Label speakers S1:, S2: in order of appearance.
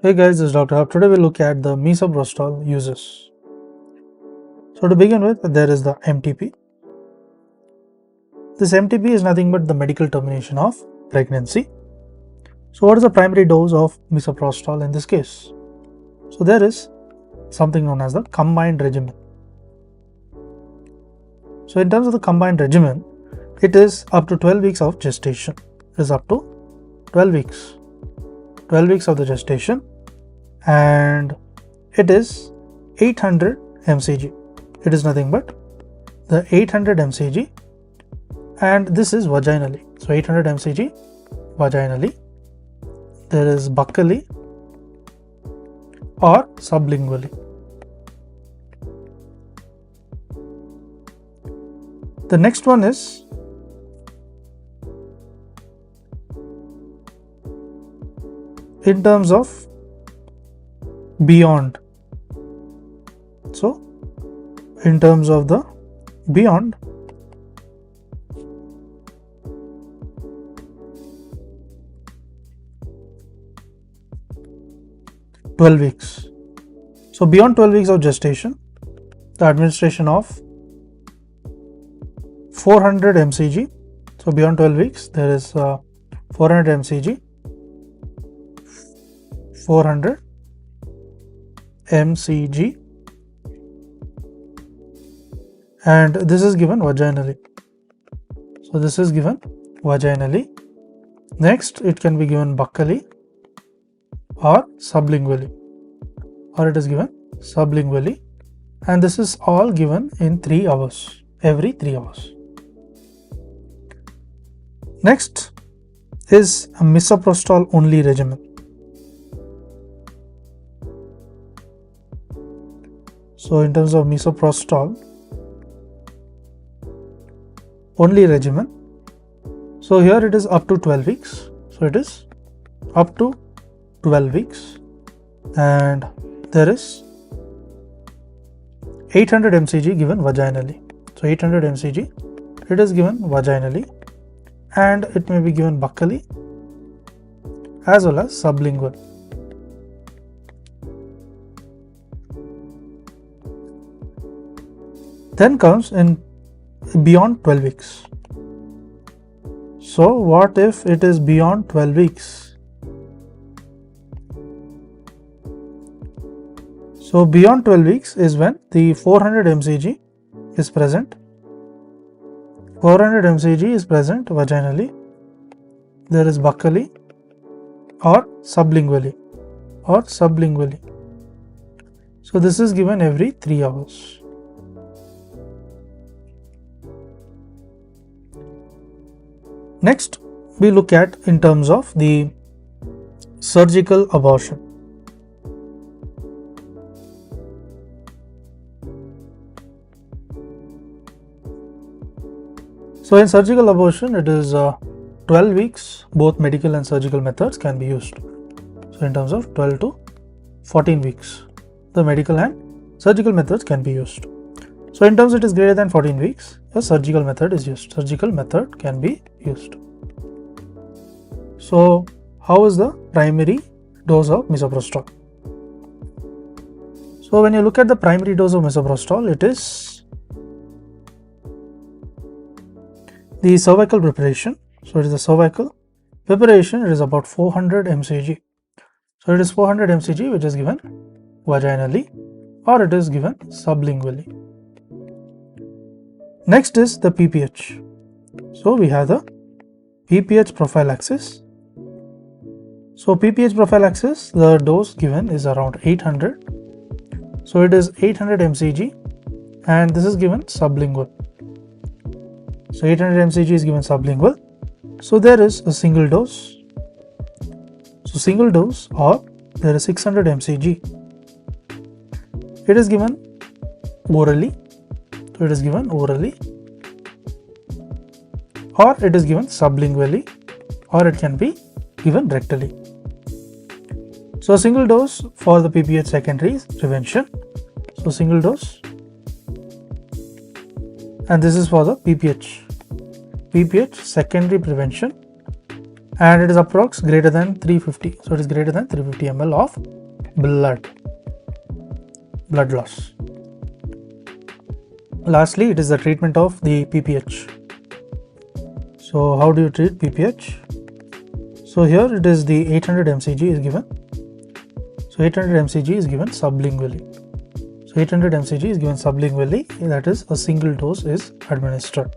S1: Hey guys, this is Dr. Hub. Today we'll look at the Misoprostol uses. So to begin with, there is the MTP. This MTP is nothing but the medical termination of pregnancy. So what is the primary dose of Misoprostol in this case? So there is something known as the combined regimen. So in terms of the combined regimen, it is up to 12 weeks of gestation. It is up to 12 weeks. 12 weeks of the gestation, and it is 800 mcg. It is nothing but the 800 mcg, and this is vaginally. So 800 mcg vaginally. There is buccally or sublingually. The next one is in terms of beyond. So in terms of the beyond, (12 weeks). So beyond 12 weeks of gestation, the administration of 400 mcg. So beyond 12 weeks, there is 400 mcg. 400 mcg, and this is given vaginally. So this is given vaginally. Next, it can be given buccally or sublingually, or it is given sublingually, and this is all given in 3 hours, every 3 hours. Next is a misoprostol only regimen. So in terms of misoprostol only regimen, so here it is up to 12 weeks. So it is up to 12 weeks, and there is 800 mcg given vaginally. So 800 mcg, it is given vaginally, and it may be given buccally as well as sublingual. Then comes in beyond 12 weeks. So what if it is beyond 12 weeks? So beyond 12 weeks is when the 400 mcg is present. 400 mcg is present vaginally. There is buccally or sublingually So this is given every 3 hours. Next, we look at in terms of the surgical abortion. So in surgical abortion, it is 12 weeks. Both medical and surgical methods can be used. So in terms of 12 to 14 weeks, the medical and surgical methods can be used. So in terms it is greater than 14 weeks, a surgical method is used. Surgical method can be used. So how is the primary dose of misoprostol? So when you look at the primary dose of misoprostol, it is the cervical preparation. So it is the cervical preparation. It is about 400 mcg. So it is 400 mcg which is given vaginally, or it is given sublingually. Next is the PPH. So we have the PPH prophylaxis. So PPH prophylaxis, the dose given is around 800. So it is 800 mcg, and this is given sublingual. So 800 mcg is given sublingual. So there is a single dose. So single dose, or there is 600 mcg. It is given orally. So it is given orally, or it is given sublingually, or it can be given rectally. So a single dose for the PPH secondary prevention. So single dose, and this is for the PPH secondary prevention. and it is approx greater than 350. So it is greater than 350 ml of blood loss. Lastly, it is the treatment of the PPH. So how do you treat PPH? So here it is the 800 mcg is given. So 800 mcg is given sublingually. So 800 mcg is given sublingually, that is a single dose is administered.